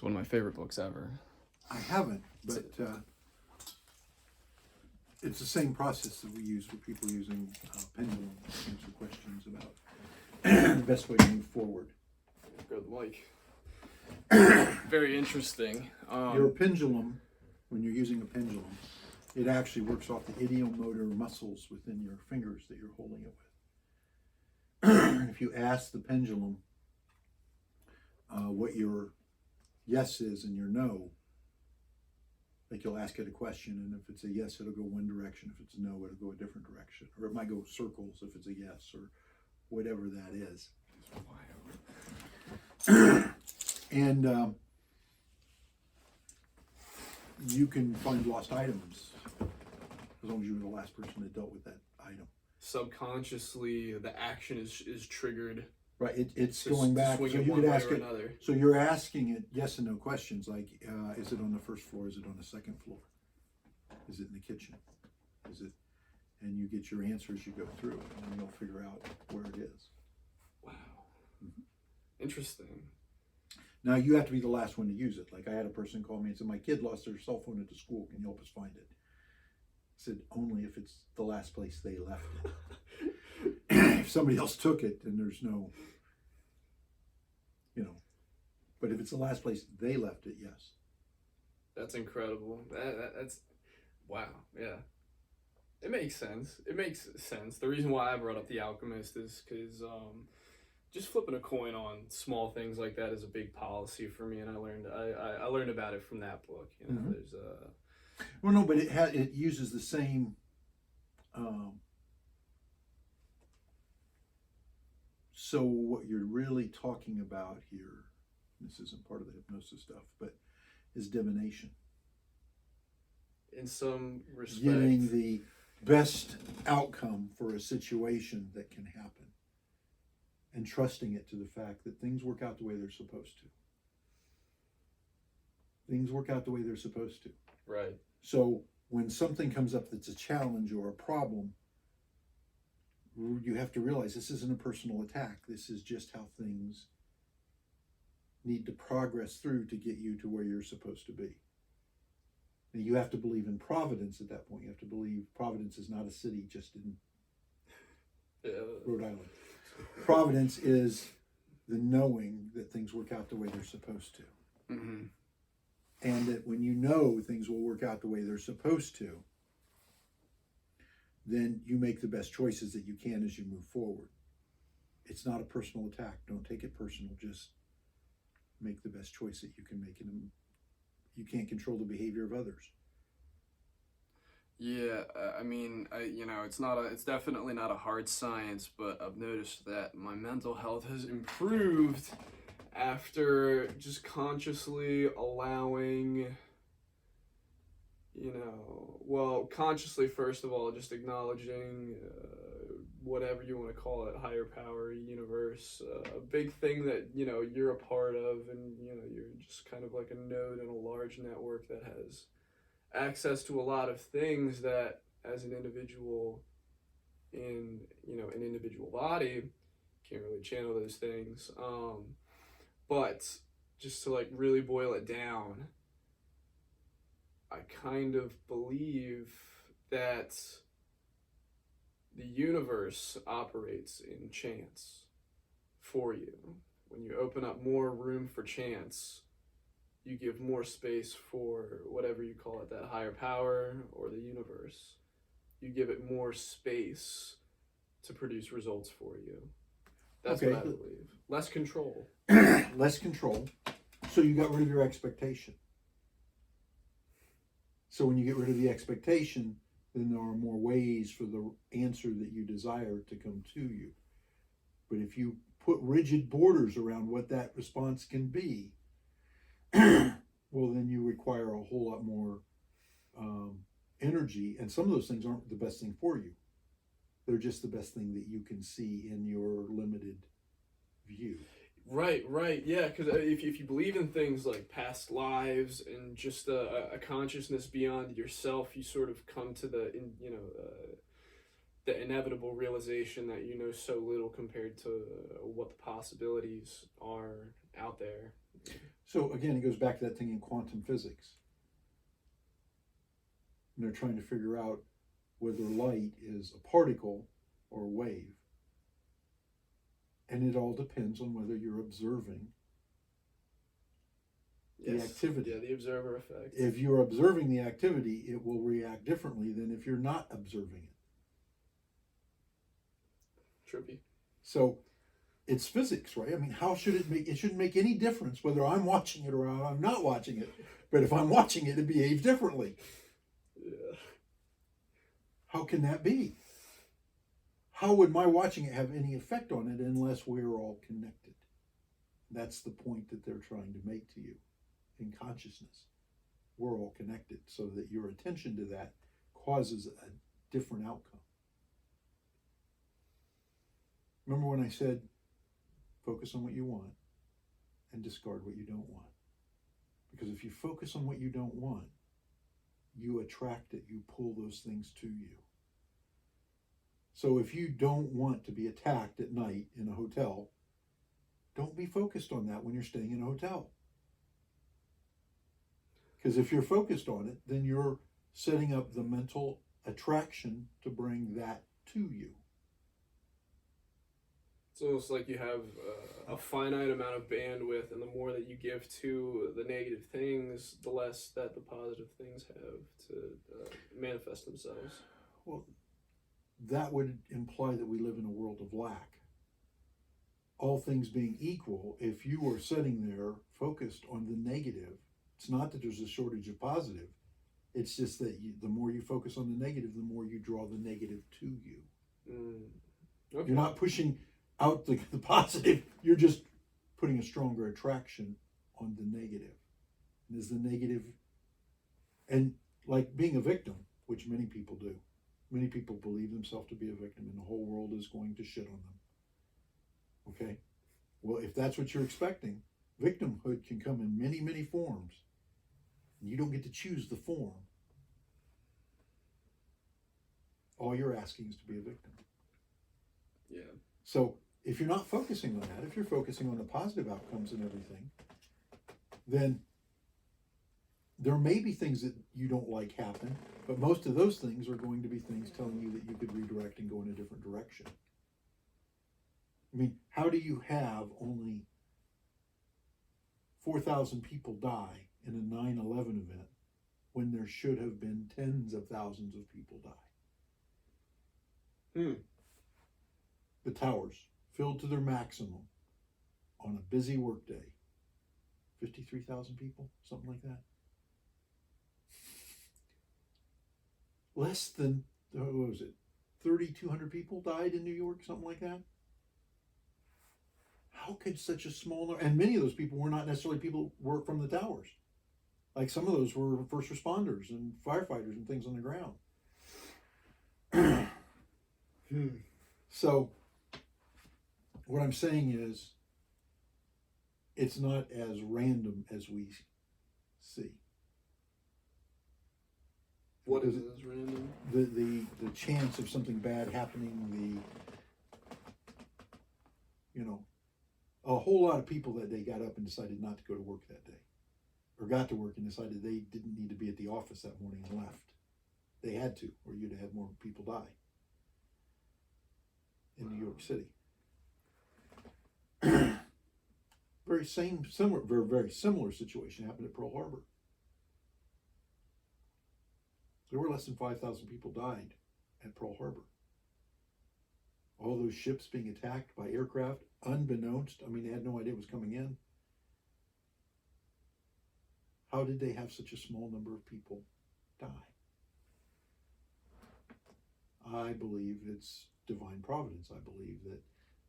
one of my favorite books ever. I haven't, but it's the same process that we use for people using pendulum to answer questions about the best way to move forward. Good, Mike. Very interesting. Your pendulum, when you're using a pendulum, it actually works off the ideomotor muscles within your fingers that you're holding it with. If you ask the pendulum what your yes is and your no, like you'll ask it a question, and if it's a yes, it'll go one direction. If it's a no, it'll go a different direction. Or it might go circles if it's a yes, or whatever that is. And you can find lost items as long as you were the last person that dealt with that item. Subconsciously, the action is triggered. Right, it's going back. So you could ask it. So you're asking it yes and no questions like, is it on the first floor? Is it on the second floor? Is it in the kitchen? Is it? And you get your answer as you go through, and then you'll figure out where it is. Wow. Mm-hmm. Interesting. Now you have to be the last one to use it. Like I had a person call me and said, my kid lost their cell phone at the school. Can you help us find it? I said, only if it's the last place they left it. If somebody else took it, then there's no, but if it's the last place they left it, yes. That's incredible. That's, wow, yeah. It makes sense. It makes sense. The reason why I brought up The Alchemist is because just flipping a coin on small things like that is a big policy for me, and I learned about it from that book. Mm-hmm. There's well, no, but it uses the same. So what you're really talking about here, this isn't part of the hypnosis stuff, but is divination. In some respect, getting the best outcome for a situation that can happen, and trusting it to the fact that things work out the way they're supposed to. Things work out the way they're supposed to. Right. So when something comes up that's a challenge or a problem, you have to realize this isn't a personal attack. This is just how things need to progress through to get you to where you're supposed to be. And you have to believe in providence at that point. You have to believe Providence is not a city just in Rhode Island. Providence is the knowing that things work out the way they're supposed to. Mm-hmm. And that when you know things will work out the way they're supposed to, then you make the best choices that you can as you move forward. It's not a personal attack. Don't take it personal. Just make the best choice that you can make. And you can't control the behavior of others. Yeah, I mean, it's definitely not a hard science, but I've noticed that my mental health has improved after just consciously allowing, consciously, first of all, just acknowledging whatever you want to call it, higher power, universe, a big thing that, you're a part of, and, you're just kind of like a node in a large network that has access to a lot of things that, as an individual in, an individual body, can't really channel those things. But just to like really boil it down, I kind of believe that the universe operates in chance for you. When you open up more room for chance, you give more space for whatever you call it, that higher power or the universe. You give it more space to produce results for you. That's what I believe. Less control. Less control. So you got rid of your expectation. So when you get rid of the expectation, then there are more ways for the answer that you desire to come to you. But if you put rigid borders around what that response can be, well, then you require a whole lot more energy. And some of those things aren't the best thing for you. They're just the best thing that you can see in your limited view. Right, yeah, because if you believe in things like past lives and just a consciousness beyond yourself, you sort of come to the inevitable realization that you know so little compared to what the possibilities are out there. So again, it goes back to that thing in quantum physics. And they're trying to figure out whether light is a particle or a wave. And it all depends on whether you're observing the activity. Yeah, the observer effect. If you're observing the activity, it will react differently than if you're not observing it. Trippy. So it's physics, right? I mean, how should it make, it shouldn't make any difference whether I'm watching it or I'm not watching it. But if I'm watching it, it behaves differently. Yeah. How can that be? How would my watching it have any effect on it unless we're all connected? That's the point that they're trying to make to you in consciousness. We're all connected, so that your attention to that causes a different outcome. Remember when I said, focus on what you want and discard what you don't want? Because if you focus on what you don't want, you attract it, you pull those things to you. So if you don't want to be attacked at night in a hotel, don't be focused on that when you're staying in a hotel. Because if you're focused on it, then you're setting up the mental attraction to bring that to you. It's almost like you have a finite amount of bandwidth, and the more that you give to the negative things, the less that the positive things have to manifest themselves. Well, that would imply that we live in a world of lack. All things being equal, if you are sitting there focused on the negative, it's not that there's a shortage of positive. It's just that the more you focus on the negative, the more you draw the negative to you. Okay. You're not pushing out the positive, you're just putting a stronger attraction on the negative. And is the negative, and like being a victim, which many people do. Many people believe themselves to be a victim, and the whole world is going to shit on them. Okay? Well, if that's what you're expecting, victimhood can come in many, many forms. And you don't get to choose the form. All you're asking is to be a victim. Yeah. So if you're not focusing on that, if you're focusing on the positive outcomes and everything, then there may be things that you don't like happen, but most of those things are going to be things telling you that you could redirect and go in a different direction. I mean, how do you have only 4,000 people die in a 9/11 event when there should have been tens of thousands of people die? The towers filled to their maximum on a busy workday. 53,000 people, something like that. Less than, what was it, 3,200 people died in New York, something like that. How could such a small number, and many of those people were not necessarily people who worked from the towers. Like some of those were first responders and firefighters and things on the ground. So what I'm saying is, it's not as random as we see. What is it as random? The chance of something bad happening, a whole lot of people that day got up and decided not to go to work that day. Or got to work and decided they didn't need to be at the office that morning and left. They had to, or you'd have had more people die in New York City. Very similar situation happened at Pearl Harbor. There were less than 5,000 people died at Pearl Harbor. All those ships being attacked by aircraft, unbeknownst. I mean, they had no idea it was coming in. How did they have such a small number of people die? I believe it's divine providence. I believe that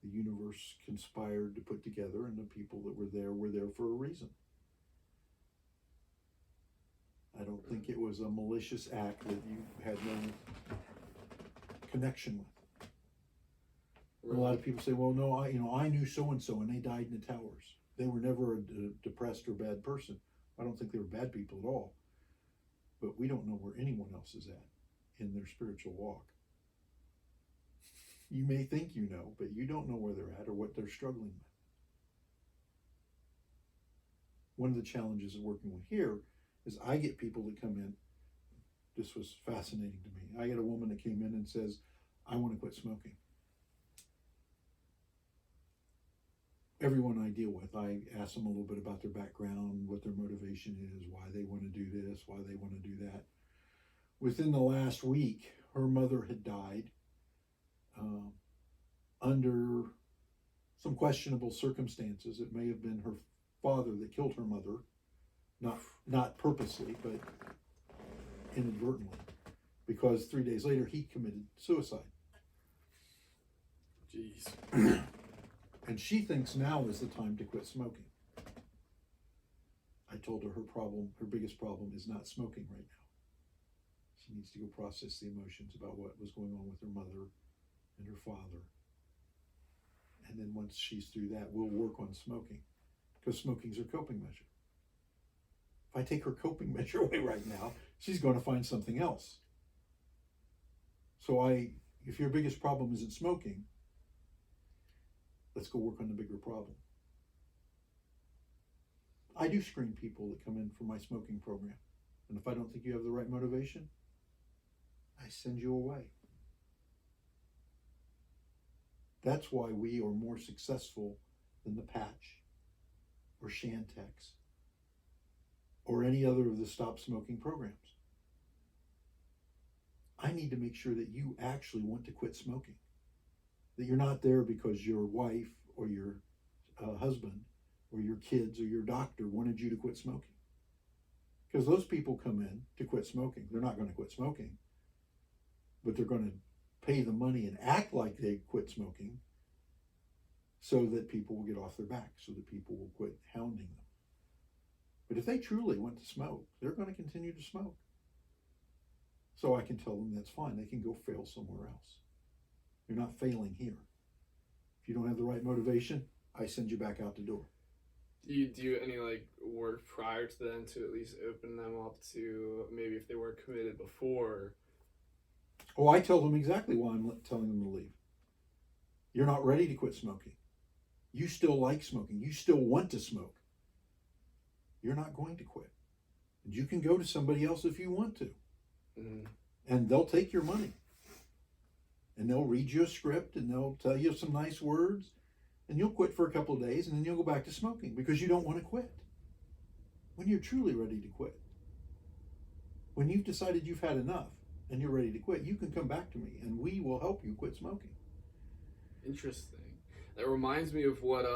the universe conspired to put together, and the people that were there for a reason. I don't think it was a malicious act that you had no connection with. Right. A lot of people say, well, no, I knew so-and-so and they died in the towers. They were never a depressed or bad person. I don't think they were bad people at all. But we don't know where anyone else is at in their spiritual walk. You may think you know, but you don't know where they're at or what they're struggling with. one of the challenges of working with here is I get people that come in. This was fascinating to me. I get a woman that came in and says, I want to quit smoking. Everyone I deal with, I ask them a little bit about their background, what their motivation is, why they want to do this, why they want to do that. Within the last week, her mother had died under some questionable circumstances. It may have been her father that killed her mother, not purposely, but inadvertently, because 3 days later he committed suicide. Jeez. And she thinks now is the time to quit smoking. I told her her biggest problem is not smoking right now. She needs to go process the emotions about what was going on with her mother and her father. And then once she's through that, we'll work on smoking, because smoking's her coping measure. If I take her coping measure away right now, she's going to find something else. So if your biggest problem isn't smoking, let's go work on the bigger problem. I do screen people that come in for my smoking program. And if I don't think you have the right motivation, I send you away. That's why we are more successful than the Patch or Shantex or any other of the stop smoking programs. I need to make sure that you actually want to quit smoking. That you're not there because your wife or your husband or your kids or your doctor wanted you to quit smoking. Because those people come in to quit smoking. They're not going to quit smoking, but they're going to pay the money and act like they quit smoking so that people will get off their back, so that people will quit hounding them. But if they truly want to smoke, they're going to continue to smoke. So I can tell them that's fine. They can go fail somewhere else. You're not failing here. If you don't have the right motivation, I send you back out the door. Do you do any work prior to then to at least open them up to maybe if they weren't committed before? Oh, I tell them exactly why I'm telling them to leave. You're not ready to quit smoking. You still like smoking. You still want to smoke. You're not going to quit. And you can go to somebody else if you want to. Mm-hmm. And they'll take your money. And they'll read you a script and they'll tell you some nice words. And you'll quit for a couple of days and then you'll go back to smoking because you don't want to quit. When you're truly ready to quit. When you've decided you've had enough and you're ready to quit, you can come back to me and we will help you quit smoking. Interesting. That reminds me of what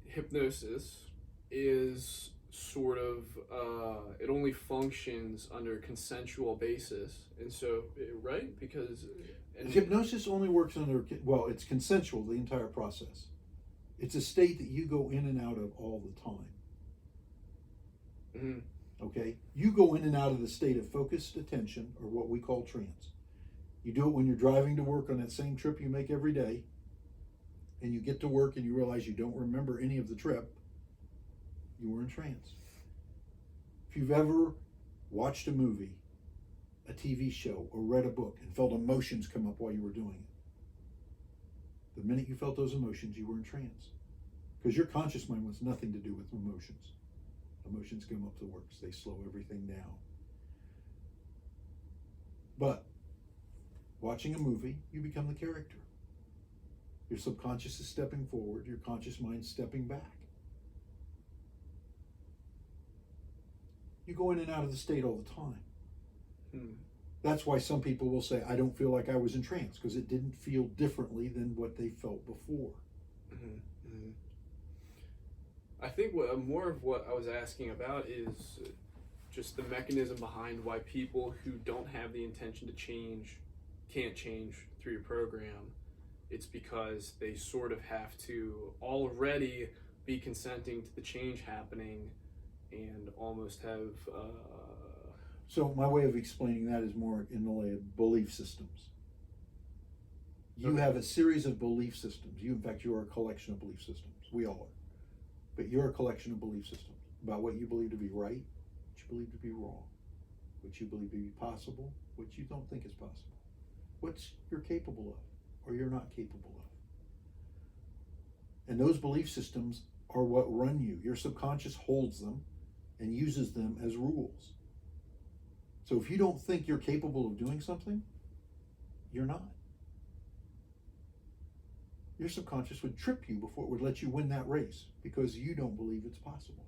hypnosis is sort of it only functions under consensual basis, and so right because hypnosis only works under, well, it's consensual, the entire process. It's a state that you go in and out of all the time. Mm-hmm. Okay, you go in and out of the state of focused attention, or what we call trance. You do it when you're driving to work on that same trip you make every day, and you get to work and you realize you don't remember any of the trip. You were in trance. If you've ever watched a movie, a TV show, or read a book and felt emotions come up while you were doing it, the minute you felt those emotions, you were in trance. Because your conscious mind wants nothing to do with emotions. Emotions come up the works. They slow everything down. But watching a movie, you become the character. Your subconscious is stepping forward, your conscious mind stepping back. You go in and out of the state all the time. That's why some people will say, I don't feel like I was in trance, because it didn't feel differently than what they felt before. Mm-hmm. Mm-hmm. I think more of what I was asking about is just the mechanism behind why people who don't have the intention to change can't change through your program. It's because they sort of have to already be consenting to the change happening and almost have So my way of explaining that is more in the way of belief systems. You have a series of belief systems. In fact, you are a collection of belief systems. We all are. But you're a collection of belief systems about what you believe to be right, what you believe to be wrong, what you believe to be possible, what you don't think is possible, what you're capable of or you're not capable of. And those belief systems are what run you. Your subconscious holds them and uses them as rules. So if you don't think you're capable of doing something, you're not. Your subconscious would trip you before it would let you win that race because you don't believe it's possible.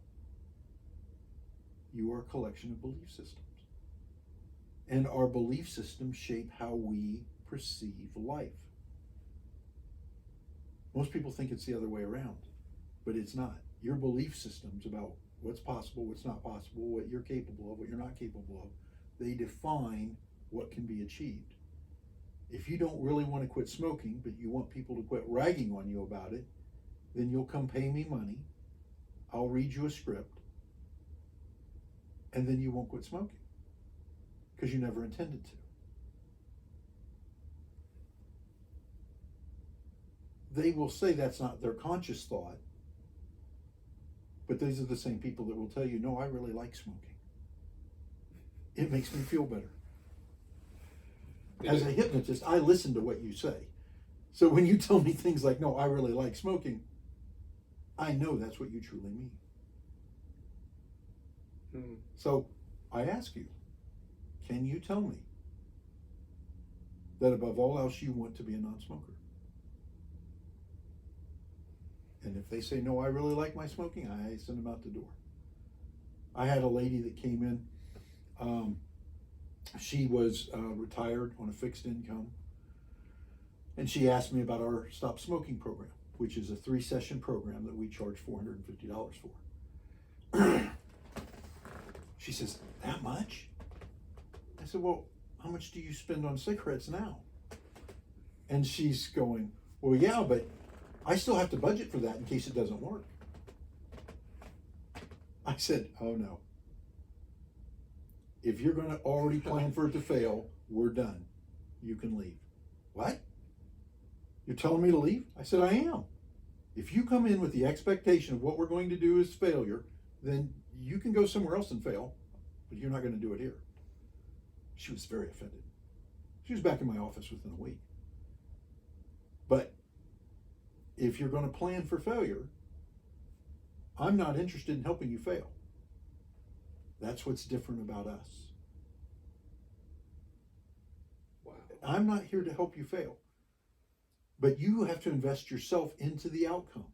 You are a collection of belief systems. And our belief systems shape how we perceive life. Most people think it's the other way around, but it's not. Your belief systems about what's possible, what's not possible, what you're capable of, what you're not capable of, they define what can be achieved. If you don't really want to quit smoking, but you want people to quit ragging on you about it, then you'll come pay me money, I'll read you a script, and then you won't quit smoking because you never intended to. They will say that's not their conscious thought, but these are the same people that will tell you, no, I really like smoking. It makes me feel better. As a hypnotist, I listen to what you say. So when you tell me things like, no, I really like smoking, I know that's what you truly mean. So I ask you, can you tell me that above all else you want to be a non-smoker? And if they say, no, I really like my smoking, I send them out the door. I had a lady that came in. She was retired on a fixed income. And she asked me about our Stop Smoking program, which is a 3-session program that we charge $450 for. She says, that much? I said, well, how much do you spend on cigarettes now? And she's going, well, yeah, but I still have to budget for that in case it doesn't work. I said, oh no. If you're going to already plan for it to fail, we're done. You can leave. What? You're telling me to leave? I said, I am. If you come in with the expectation of what we're going to do is failure, then you can go somewhere else and fail, but you're not going to do it here. She was very offended. She was back in my office within a week. But if you're going to plan for failure, I'm not interested in helping you fail. That's what's different about us. Wow. I'm not here to help you fail. But you have to invest yourself into the outcome.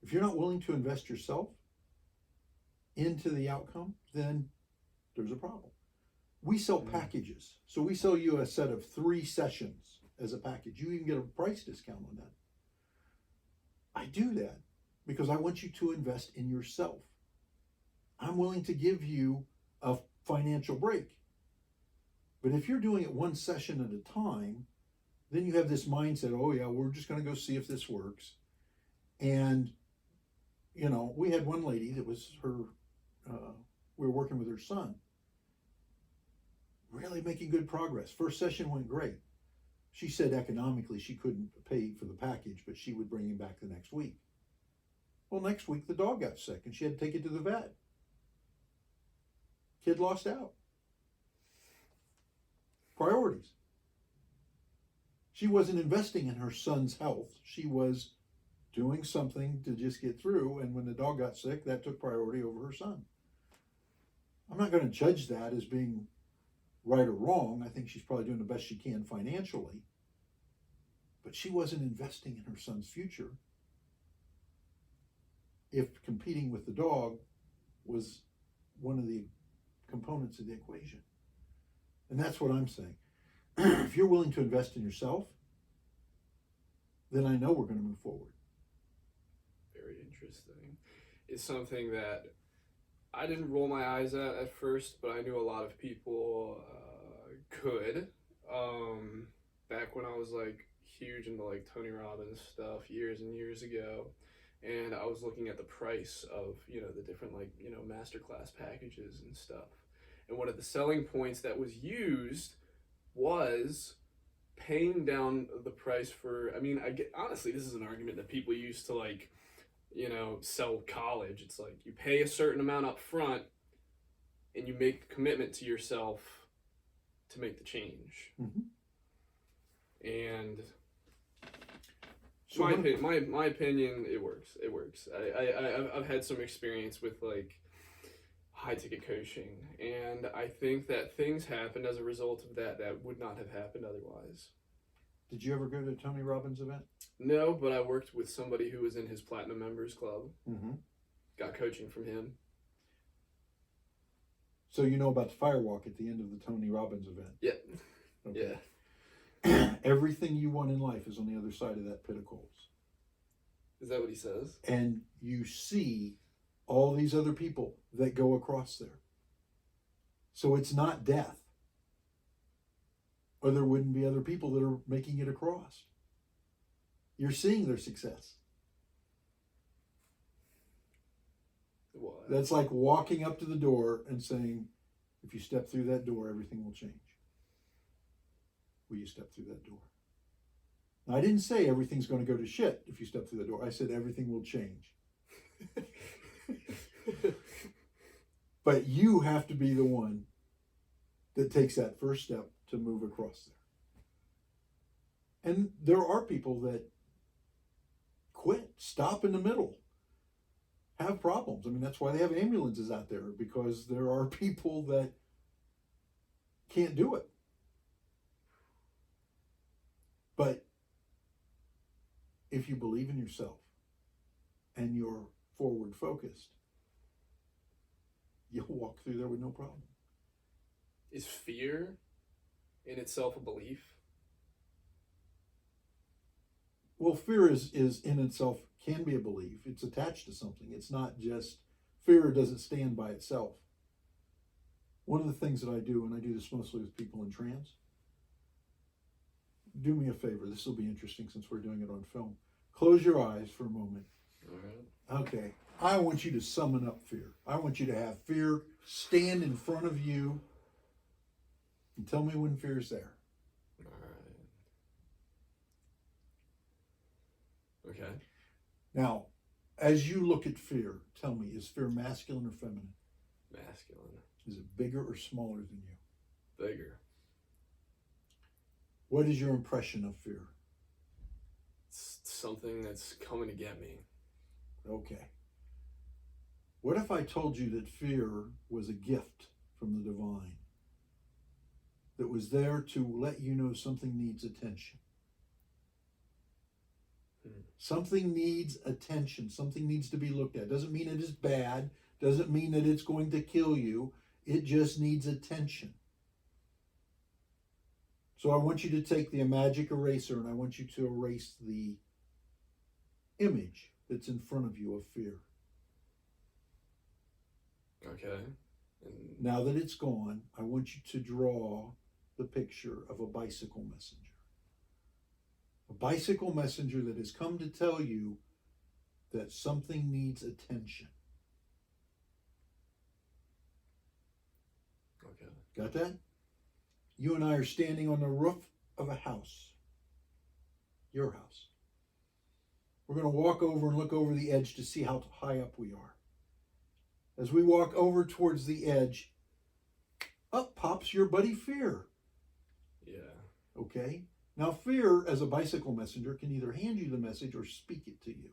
If you're not willing to invest yourself into the outcome, then there's a problem. We sell packages. So we sell you a set of 3 sessions as a package. You even get a price discount on that. I do that because I want you to invest in yourself. I'm willing to give you a financial break. But if you're doing it 1 session at a time, then you have this mindset, oh yeah, we're just going to go see if this works. And, you know, we had one lady that was we were working with her son, really making good progress. First session went great. She said economically she couldn't pay for the package, but she would bring him back the next week. Well, next week the dog got sick and she had to take it to the vet. Kid lost out. Priorities. She wasn't investing in her son's health. She was doing something to just get through, and when the dog got sick, that took priority over her son. I'm not going to judge that as being right or wrong. I think she's probably doing the best she can financially, but she wasn't investing in her son's future if competing with the dog was one of the components of the equation. And that's what I'm saying. If you're willing to invest in yourself, then I know we're going to move forward. Very interesting. It's something that I didn't roll my eyes at first, but I knew a lot of people could. Back when I was like huge into like Tony Robbins stuff years and years ago, and I was looking at the price of, you know, the different like, you know, masterclass packages and stuff. And one of the selling points that was used was paying down the price for, I mean, honestly, this is an argument that people use to like, you know, sell college. It's like you pay a certain amount up front and you make the commitment to yourself to make the change. Mm-hmm. And So my opinion, it works. It works. I've had some experience with like high ticket coaching, and I think that things happened as a result of that would not have happened otherwise. Did you ever go to a Tony Robbins event? No, but I worked with somebody who was in his Platinum Members Club. Mm-hmm. Got coaching from him. So you know about the firewalk at the end of the Tony Robbins event? Yeah. Okay. Yeah. Everything you want in life is on the other side of that pit of coals. Is that what he says? And you see all these other people that go across there. So it's not death. Or there wouldn't be other people that are making it across. You're seeing their success. What? That's like walking up to the door and saying, if you step through that door, everything will change. Will you step through that door? Now, I didn't say everything's going to go to shit if you step through the door. I said everything will change. But you have to be the one that takes that first step to move across there. And there are people that quit, stop in the middle, have problems. I mean, that's why they have ambulances out there, because there are people that can't do it. But if you believe in yourself and you're forward focused, you'll walk through there with no problem. Is fear in itself a belief? Well, fear is in itself can be a belief. It's attached to something. It's not just, fear doesn't stand by itself. One of the things that I do, and I do this mostly with people in trance, do me a favor. This will be interesting since we're doing it on film. Close your eyes for a moment. All right. Okay. I want you to summon up fear. I want you to have fear stand in front of you and tell me when fear's there. All right. Okay. Now, as you look at fear, tell me, is fear masculine or feminine? Masculine. Is it bigger or smaller than you? Bigger. What is your impression of fear? It's something that's coming to get me. Okay. What if I told you that fear was a gift from the divine that was there to let you know something needs attention? Something needs attention. Something needs to be looked at. Doesn't mean it is bad. Doesn't mean that it's going to kill you. It just needs attention. So I want you to take the magic eraser and I want you to erase the image that's in front of you of fear. Okay. Now that it's gone, I want you to draw the picture of a bicycle messenger. A bicycle messenger that has come to tell you that something needs attention. Okay. Got that? You and I are standing on the roof of a house. Your house. We're going to walk over and look over the edge to see how high up we are. As we walk over towards the edge, up pops your buddy Fear. Yeah. Okay? Now, Fear, as a bicycle messenger, can either hand you the message or speak it to you.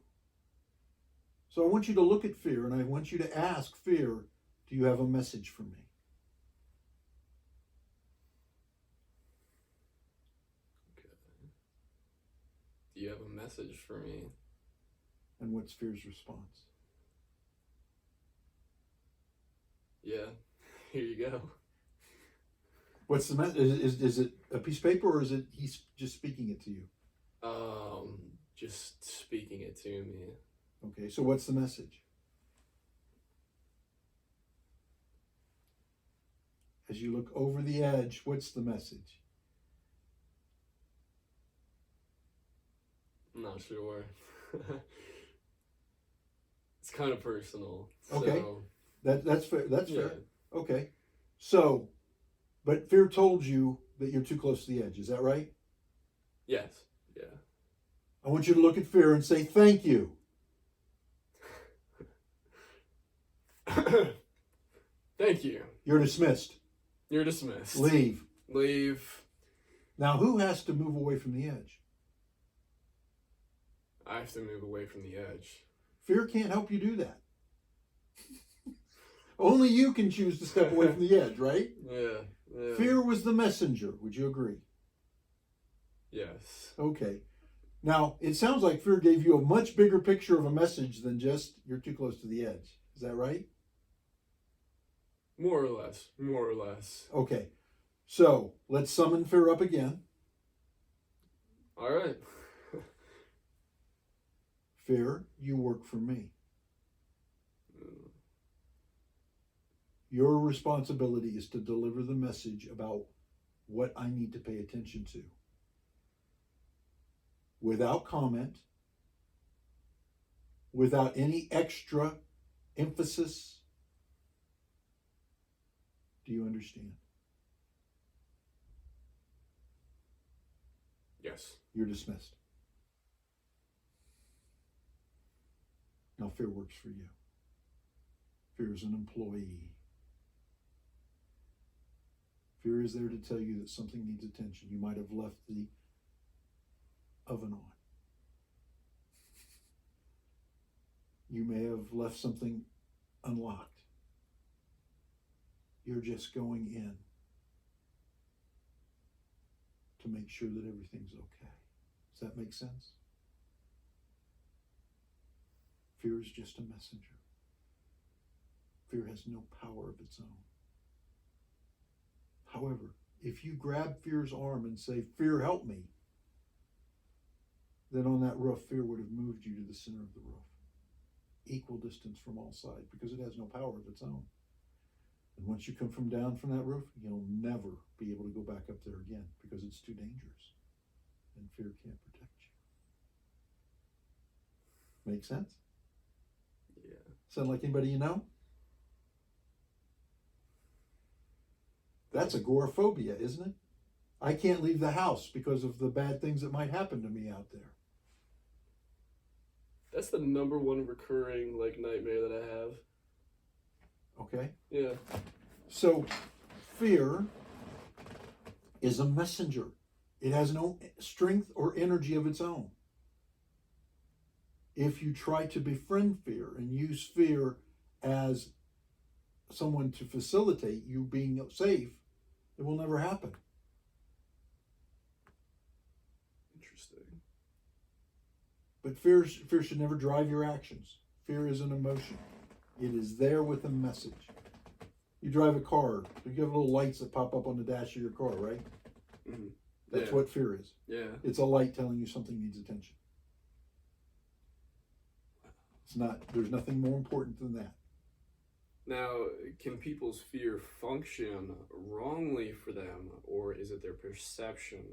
So I want you to look at Fear, and I want you to ask Fear, do you have a message for me? Okay. Do you have a message for me? And what's Fear's response? Yeah. Here you go. What's the message? Is it a piece of paper, or is it he's just speaking it to you? Just speaking it to me. Okay, so what's the message? As you look over the edge, what's the message? I'm not sure. It's kind of personal. Okay. So, That's fair. That's yeah. fair. Okay. So, but Fear told you that you're too close to the edge. Is that right? Yes. Yeah. I want you to look at Fear and say, thank you. Thank you. You're dismissed. You're dismissed. Leave. Leave. Now, who has to move away from the edge? I have to move away from the edge. Fear can't help you do that. Only you can choose to step away from the edge, right? Yeah. Fear was the messenger. Would you agree? Yes. Okay. Now, it sounds like fear gave you a much bigger picture of a message than just you're too close to the edge. Is that right? More or less. More or less. Okay. So, let's summon fear up again. All right. Fear, you work for me. Your responsibility is to deliver the message about what I need to pay attention to. Without comment, without any extra emphasis. Do you understand? Yes. You're dismissed. Now fear works for you. Fear is an employee. Fear is there to tell you that something needs attention. You might have left the oven on. You may have left something unlocked. You're just going in to make sure that everything's okay. Does that make sense? Fear is just a messenger. Fear has no power of its own. However, if you grab fear's arm and say, "Fear, help me," then on that roof, fear would have moved you to the center of the roof, equal distance from all sides, because it has no power of its own. And once you come from down from that roof, you'll never be able to go back up there again because it's too dangerous, and fear can't protect you. Make sense? Yeah. Sound like anybody you know? That's agoraphobia, isn't it? I can't leave the house because of the bad things that might happen to me out there. That's the number one recurring nightmare that I have. Okay? Yeah. So, fear is a messenger. It has no strength or energy of its own. If you try to befriend fear and use fear as someone to facilitate you being safe, it will never happen. Interesting. But fear should never drive your actions. Fear is an emotion. It is there with a message. You drive a car, you have little lights that pop up on the dash of your car, right? Mm-hmm. That's what fear is. Yeah. It's a light telling you something needs attention. There's nothing more important than that. Now, can people's fear function wrongly for them, or is it their perception,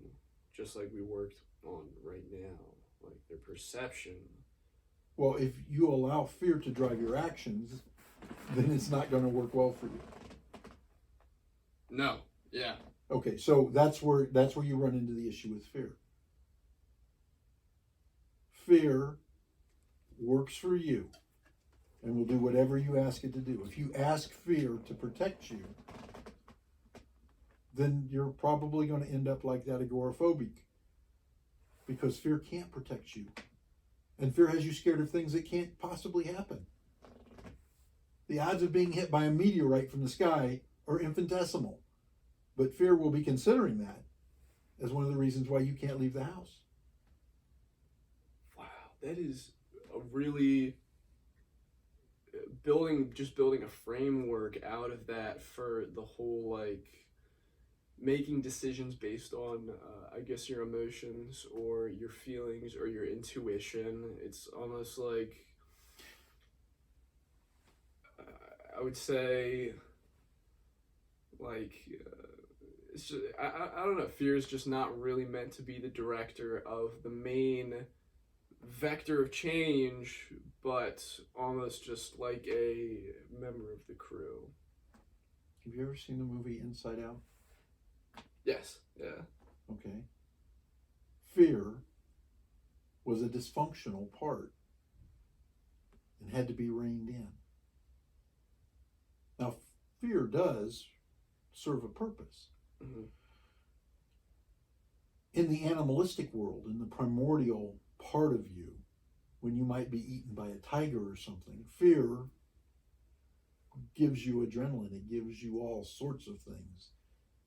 just like we worked on right now? Like their perception. Well, if you allow fear to drive your actions, then it's not going to work well for you. No. Yeah. Okay, so that's where you run into the issue with fear. Fear works for you and will do whatever you ask it to do. If you ask fear to protect you, then you're probably going to end up like that agoraphobic, because fear can't protect you. And fear has you scared of things that can't possibly happen. The odds of being hit by a meteorite from the sky are infinitesimal. But fear will be considering that as one of the reasons why you can't leave the house. Wow, that is a really building a framework out of that for the whole making decisions based on I guess your emotions or your feelings or your intuition. It's almost like I would say it's just I don't know, fear is just not really meant to be the director of the main vector of change, but almost just like a member of the crew. Have you ever seen the movie Inside Out? Yes. Yeah. Okay. Fear was a dysfunctional part and had to be reined in. Now, fear does serve a purpose. Mm-hmm. In the animalistic world, in the primordial part of you, when you might be eaten by a tiger or something. Fear gives you adrenaline. It gives you all sorts of things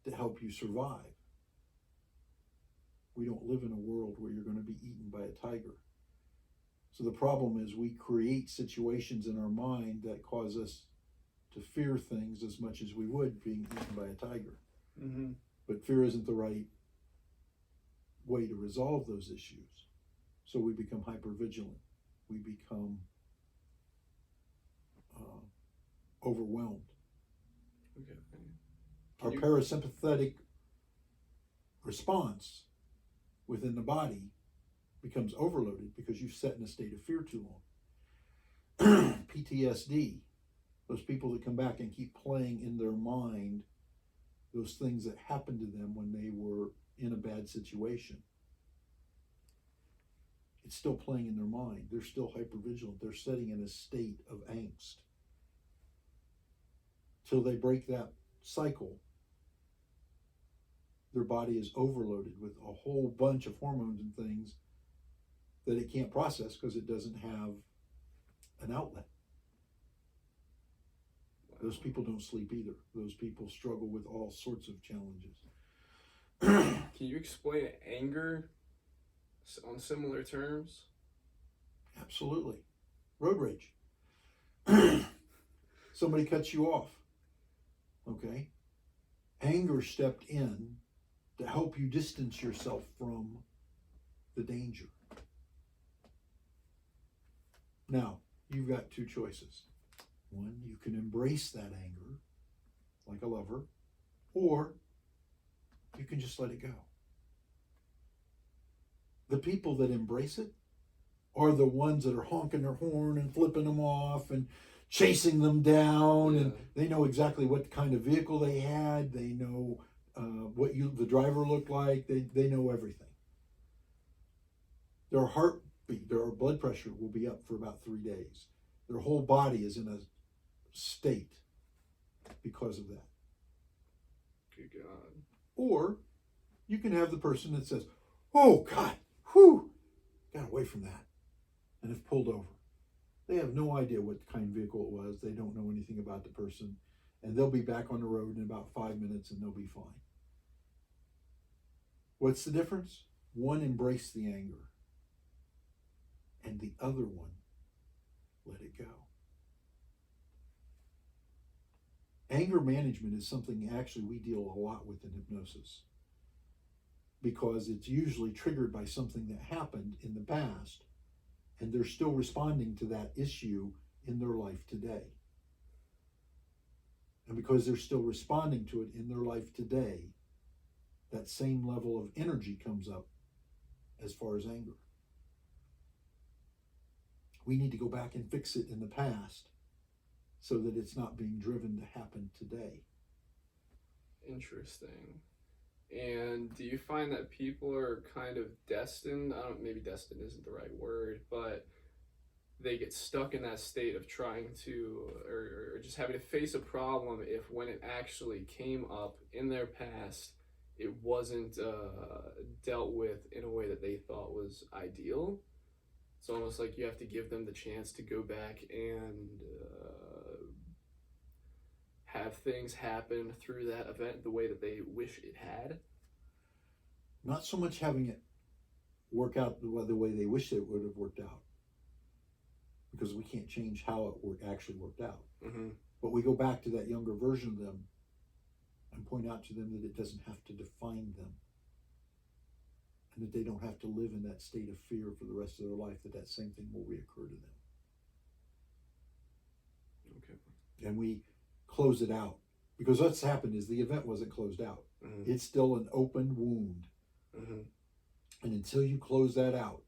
to help you survive. We don't live in a world where you're going to be eaten by a tiger. So the problem is we create situations in our mind that cause us to fear things as much as we would being eaten by a tiger. Mm-hmm. But fear isn't the right way to resolve those issues. So we become hypervigilant. We become overwhelmed. Okay. Our parasympathetic response within the body becomes overloaded because you've sat in a state of fear too long. PTSD, those people that come back and keep playing in their mind those things that happened to them when they were in a bad situation. It's still playing in their mind. They're still hypervigilant. They're sitting in a state of angst. Till they break that cycle, their body is overloaded with a whole bunch of hormones and things that it can't process because it doesn't have an outlet. Those people don't sleep either. Those people struggle with all sorts of challenges. Can you explain anger on similar terms? Absolutely. Road rage. Somebody cuts you off. Okay? Anger stepped in to help you distance yourself from the danger. Now, you've got two choices. One, you can embrace that anger like a lover, or you can just let it go. The people that embrace it are the ones that are honking their horn and flipping them off and chasing them down, and they know exactly what kind of vehicle they had. They know what the driver looked like. They know everything. Their heartbeat, their blood pressure will be up for about 3 days. Their whole body is in a state because of that. Good God. Or you can have the person that says, "Oh God, whew, got away from that," and have pulled over. They have no idea what kind of vehicle it was. They don't know anything about the person, and they'll be back on the road in about 5 minutes and they'll be fine. What's the difference? One embraced the anger, and the other one let it go. Anger management is something actually we deal a lot with in hypnosis, because it's usually triggered by something that happened in the past, and they're still responding to that issue in their life today. And because they're still responding to it in their life today, that same level of energy comes up as far as anger. We need to go back and fix it in the past so that it's not being driven to happen today. Interesting. And do you find that people are kind of destined, maybe destined isn't the right word, but they get stuck in that state of trying to, or just having to face a problem if when it actually came up in their past, it wasn't dealt with in a way that they thought was ideal? It's almost like you have to give them the chance to go back and have things happen through that event the way that they wish it had. Not so much having it work out the way they wish it would have worked out, because we can't change how it actually worked out. Mm-hmm. But we go back to that younger version of them and point out to them that it doesn't have to define them, and that they don't have to live in that state of fear for the rest of their life, that same thing will reoccur to them. Okay. And we close it out, because what's happened is the event wasn't closed out. Mm-hmm. It's still an open wound. Mm-hmm. And until you close that out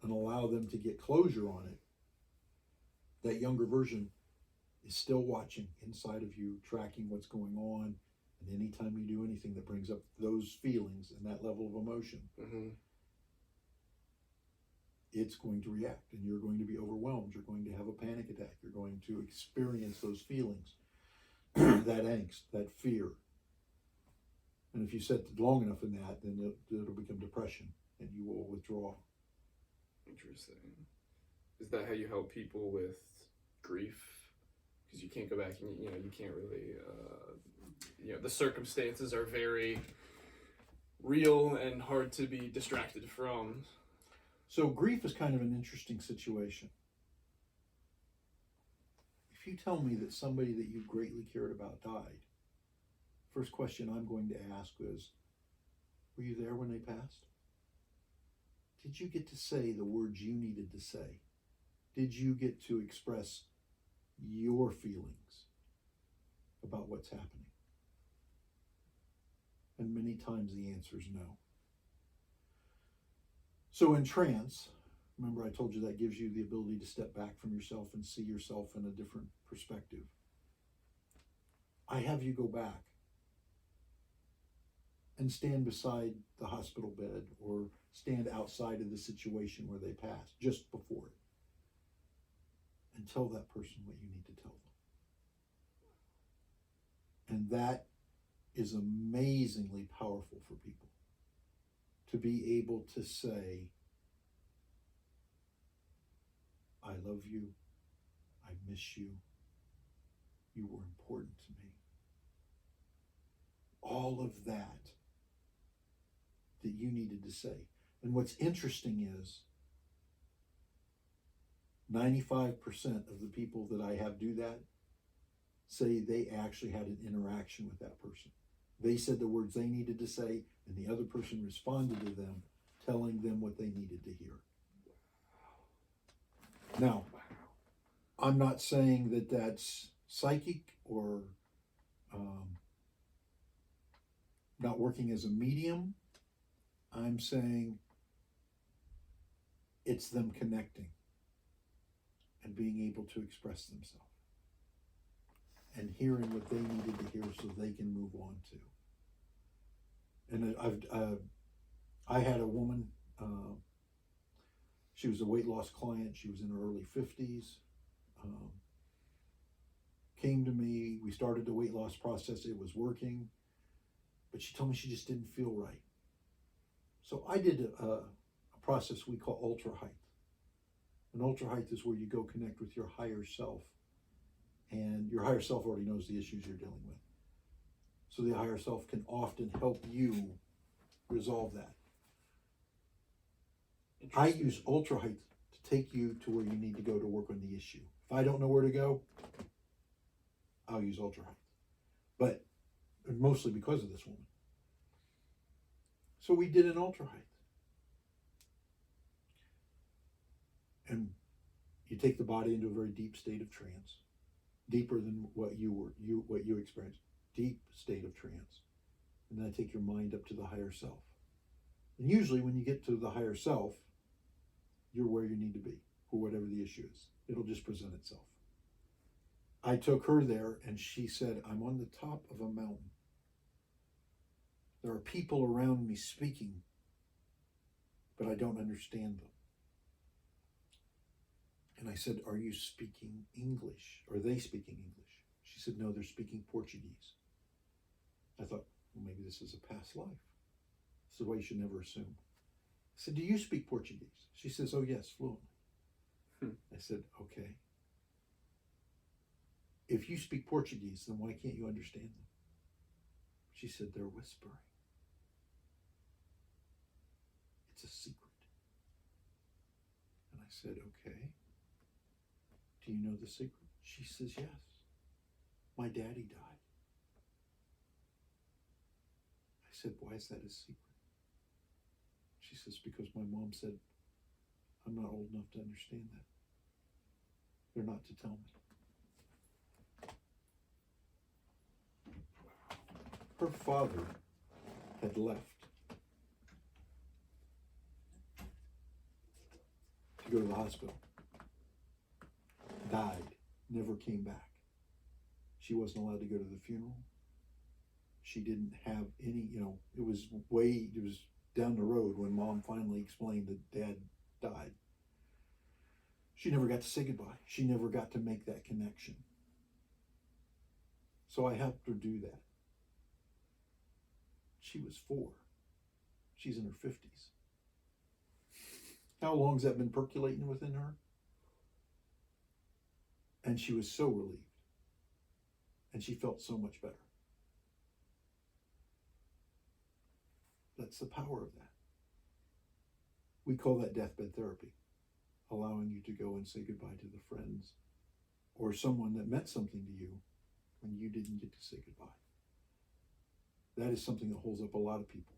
and allow them to get closure on it, that younger version is still watching inside of you, tracking what's going on. And anytime you do anything that brings up those feelings and that level of emotion, Mm-hmm. it's going to react, and you're going to be overwhelmed. You're going to have a panic attack. You're going to experience those feelings, that angst, that fear. And if you sit long enough in that, then it'll become depression, and you will withdraw. Interesting. Is that how you help people with grief? Because you can't go back and you can't really the circumstances are very real and hard to be distracted from. So grief is kind of an interesting situation. If you tell me that somebody that you greatly cared about died, first question I'm going to ask is, were you there when they passed? Did you get to say the words you needed to say? Did you get to express your feelings about what's happening? And many times the answer is no. So in trance, remember I told you that gives you the ability to step back from yourself and see yourself in a different perspective. I have you go back and stand beside the hospital bed or stand outside of the situation where they passed, just before it, and tell that person what you need to tell them. And that is amazingly powerful for people, to be able to say, I love you, I miss you, you were important to me. All of that you needed to say. And what's interesting is 95% of the people that I have do that say they actually had an interaction with that person. They said the words they needed to say, and the other person responded to them, telling them what they needed to hear. Now, I'm not saying that that's psychic or not working as a medium. I'm saying it's them connecting and being able to express themselves and hearing what they needed to hear so they can move on to. And I had a woman, she was a weight loss client, she was in her early 50s, came to me, we started the weight loss process, it was working, but she told me she just didn't feel right. So I did a process we call ultra height. And ultra height is where you go connect with your higher self. And your higher self already knows the issues you're dealing with. So the higher self can often help you resolve that. I use ultra height to take you to where you need to go to work on the issue. If I don't know where to go, I'll use ultra height. But mostly because of this woman. So we did an ultra height. And you take the body into a very deep state of trance, deeper than what you experienced, deep state of trance. And then I take your mind up to the higher self. And usually when you get to the higher self, you're where you need to be for whatever the issue is. It'll just present itself. I took her there and she said, I'm on the top of a mountain. There are people around me speaking, but I don't understand them. And I said, are you speaking English? Are they speaking English? She said, no, they're speaking Portuguese. I thought, well, maybe this is a past life. This is why you should never assume. I said, do you speak Portuguese? She says, oh yes, fluently. I said, okay. If you speak Portuguese, then why can't you understand them? She said, they're whispering. It's a secret. And I said, okay. Do you know the secret? She says, yes. My daddy died. I said, why is that a secret? She says, because my mom said, I'm not old enough to understand that. They're not to tell me. Her father had left to go to the hospital. Died, never came back. She wasn't allowed to go to the funeral. She didn't have any, it was down the road when Mom finally explained that Dad died. She never got to say goodbye. She never got to make that connection. So I helped her do that. She was 4. She's in her 50s. How long has that been percolating within her? And she was so relieved. And she felt so much better. That's the power of that. We call that deathbed therapy, allowing you to go and say goodbye to the friends or someone that meant something to you when you didn't get to say goodbye. That is something that holds up a lot of people.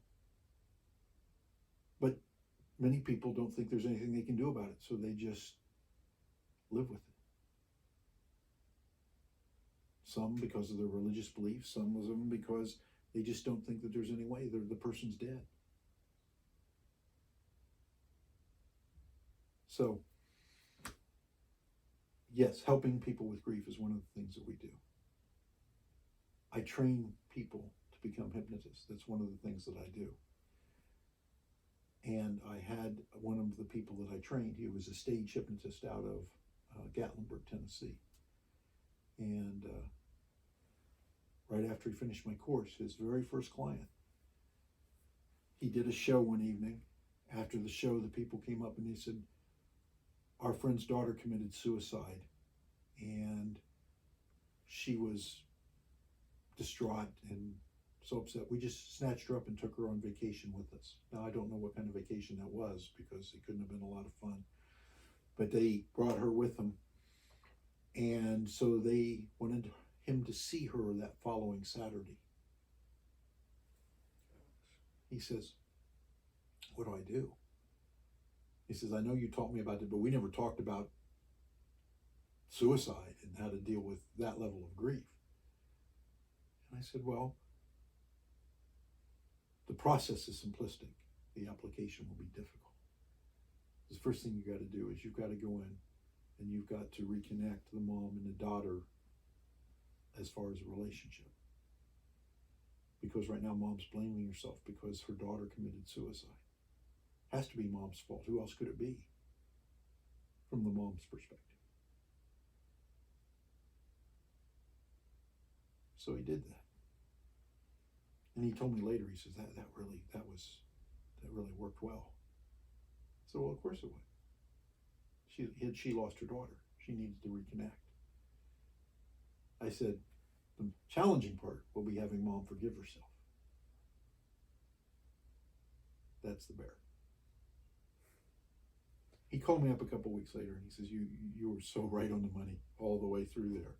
But many people don't think there's anything they can do about it, so they just live with it. Some because of their religious beliefs, some of them because they just don't think that there's any way the person's dead. So, yes, helping people with grief is one of the things that we do. I train people to become hypnotists. That's one of the things that I do. And I had one of the people that I trained, he was a stage hypnotist out of Gatlinburg, Tennessee. And right after he finished my course, his very first client, he did a show one evening. After the show, the people came up and they said, our friend's daughter committed suicide, and she was distraught and so upset. We just snatched her up and took her on vacation with us. Now, I don't know what kind of vacation that was because it couldn't have been a lot of fun, but they brought her with them. And so they wanted him to see her that following Saturday. He says, what do I do? He says, I know you taught me about it, but we never talked about suicide and how to deal with that level of grief. And I said, well, the process is simplistic. The application will be difficult. The first thing you got to do is you've got to go in and you've got to reconnect the mom and the daughter as far as a relationship. Because right now mom's blaming herself because her daughter committed suicide. Has to be mom's fault. Who else could it be? From the mom's perspective. So he did that. And he told me later, he says, that really worked well. So, well, of course it would. She lost her daughter. She needed to reconnect. I said, the challenging part will be having mom forgive herself. That's the bear. He called me up a couple weeks later and he says, you were so right on the money all the way through there.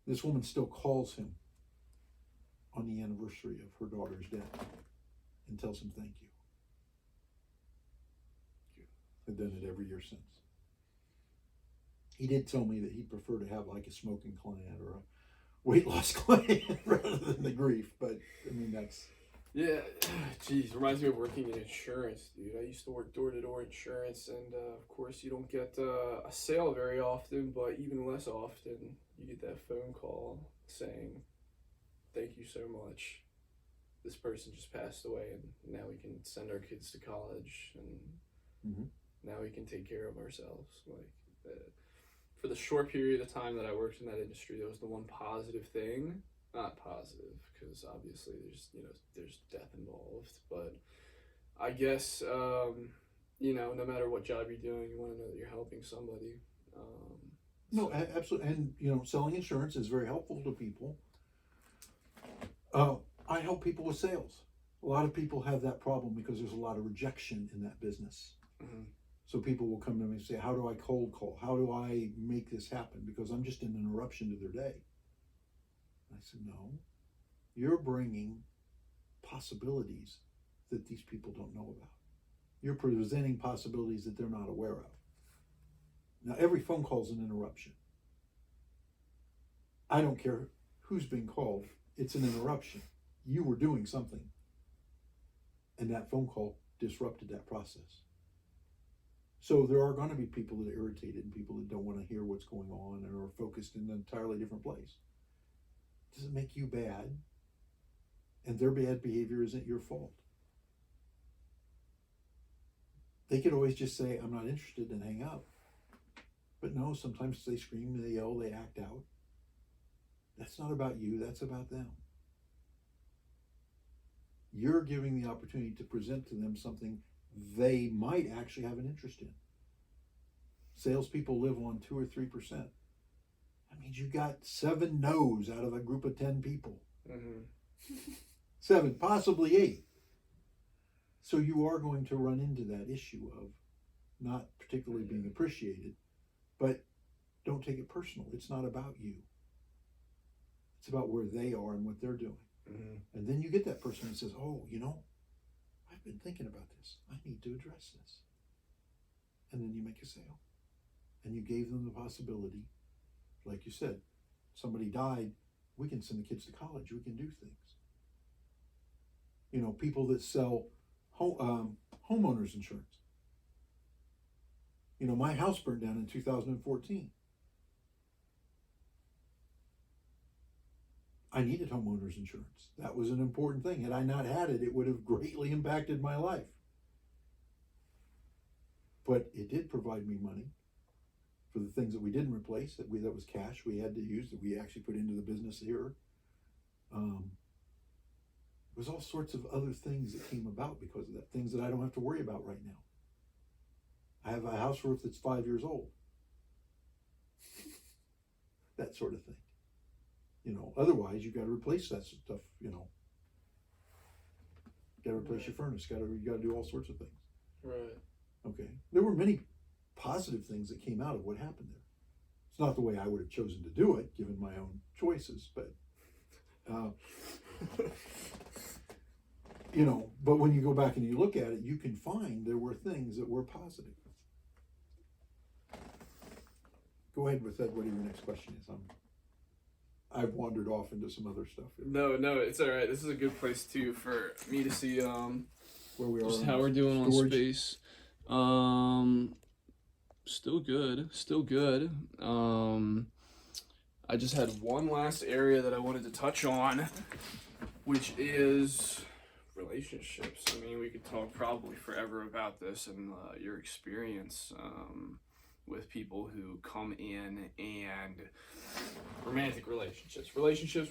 This woman still calls him on the anniversary of her daughter's death and tells him thank you. I've done it every year since. He did tell me that he'd prefer to have like a smoking client or a weight loss client rather than the grief, but I mean, that's... Yeah, geez, reminds me of working in insurance, dude. I used to work door-to-door insurance, and of course you don't get a sale very often, but even less often, you get that phone call saying, thank you so much. This person just passed away, and now we can send our kids to college, and now we can take care of ourselves. For the short period of time that I worked in that industry, that was the one positive thing. Not positive, because obviously there's death involved, but I guess no matter what job you're doing, you want to know that you're helping somebody. No, absolutely, and selling insurance is very helpful to people. I help people with sales. A lot of people have that problem because there's a lot of rejection in that business. Mm-hmm. So people will come to me and say, how do I cold call? How do I make this happen? Because I'm just an interruption to their day. I said, no, you're bringing possibilities that these people don't know about. You're presenting possibilities that they're not aware of. Now, every phone call is an interruption. I don't care who's being called. It's an interruption. You were doing something, and that phone call disrupted that process. So there are going to be people that are irritated and people that don't want to hear what's going on and are focused in an entirely different place. Does it make you bad? And their bad behavior isn't your fault. They could always just say, I'm not interested, and hang up. But no, sometimes they scream, they yell, they act out. That's not about you, that's about them. You're giving the opportunity to present to them something they might actually have an interest in. Salespeople live on 2 or 3%. That means you got 7 no's out of a group of 10 people. Mm-hmm. 7, possibly 8. So you are going to run into that issue of not particularly being appreciated, but don't take it personal. It's not about you. It's about where they are and what they're doing. Mm-hmm. And then you get that person that says, oh, I've been thinking about this. I need to address this. And then you make a sale. And you gave them the possibility, like you said, somebody died, we can send the kids to college, we can do things. People that sell homeowners insurance. My house burned down in 2014. I needed homeowners insurance. That was an important thing. Had I not had it, it would have greatly impacted my life. But it did provide me money for the things that we didn't replace, that was cash we had to use, that we actually put into the business here. There was all sorts of other things that came about because of that, things that I don't have to worry about right now. I have a house roof that's 5 years old. That sort of thing. Otherwise you got to replace that stuff, got to replace your furnace, you got to do all sorts of things. Right. Okay. There were many positive things that came out of what happened there. It's not the way I would have chosen to do it, given my own choices, but but when you go back and you look at it, you can find there were things that were positive. Go ahead with that. Whatever your next question is. I've wandered off into some other stuff here. No, it's all right. This is a good place too for me to see where we are, just how we're doing on space. Still good. I just had one last area that I wanted to touch on, which is relationships. I mean, we could talk probably forever about this and your experience with people who come in and romantic relationships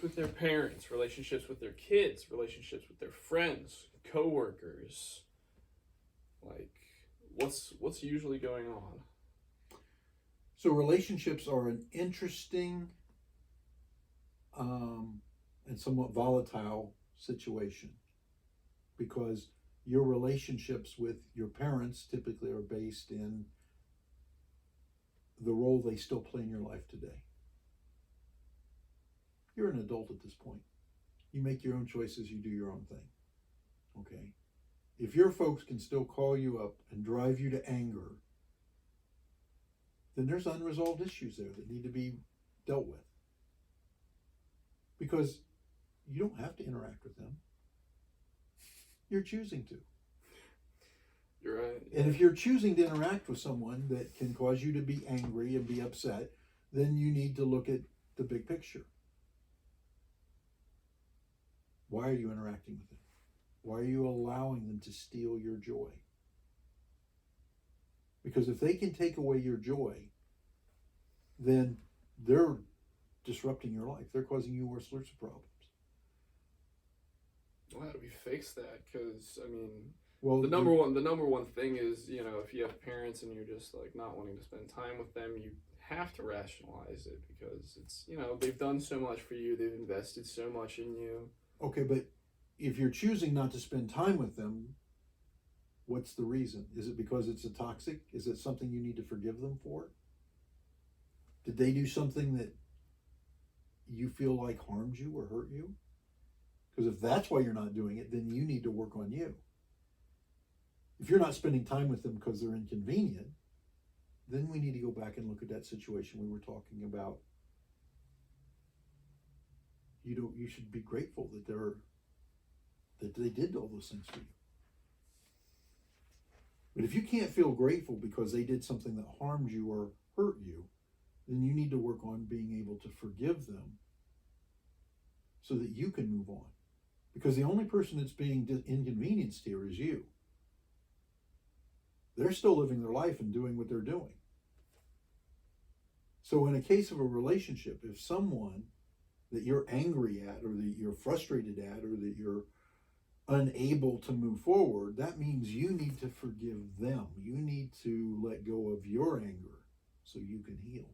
with their parents, relationships with their kids, relationships with their friends, coworkers. Like, what's usually going on? So relationships are an interesting and somewhat volatile situation, because your relationships with your parents typically are based in the role they still play in your life today. You're an adult at this point. You make your own choices, you do your own thing. Okay? If your folks can still call you up and drive you to anger, then there's unresolved issues there that need to be dealt with. Because you don't have to interact with them. You're choosing to. You're right. And if you're choosing to interact with someone that can cause you to be angry and be upset, then you need to look at the big picture. Why are you interacting with them? Why are you allowing them to steal your joy? Because if they can take away your joy, then they're disrupting your life. They're causing you all sorts of problems. Well, how do we fix that? Because, I mean, well, the number one thing is, if you have parents and you're just like not wanting to spend time with them, you have to rationalize it because it's, they've done so much for you. They've invested so much in you. Okay, but if you're choosing not to spend time with them, what's the reason? Is it because it's a toxic? Is it something you need to forgive them for? Did they do something that you feel like harmed you or hurt you? Because if that's why you're not doing it, then you need to work on you. If you're not spending time with them because they're inconvenient, then we need to go back and look at that situation we were talking about. You should be grateful that they did all those things for you. But if you can't feel grateful because they did something that harmed you or hurt you, then you need to work on being able to forgive them so that you can move on. Because the only person that's being inconvenienced here is you. They're still living their life and doing what they're doing. So in a case of a relationship, if someone that you're angry at or that you're frustrated at or that you're unable to move forward, that means you need to forgive them. You need to let go of your anger so you can heal.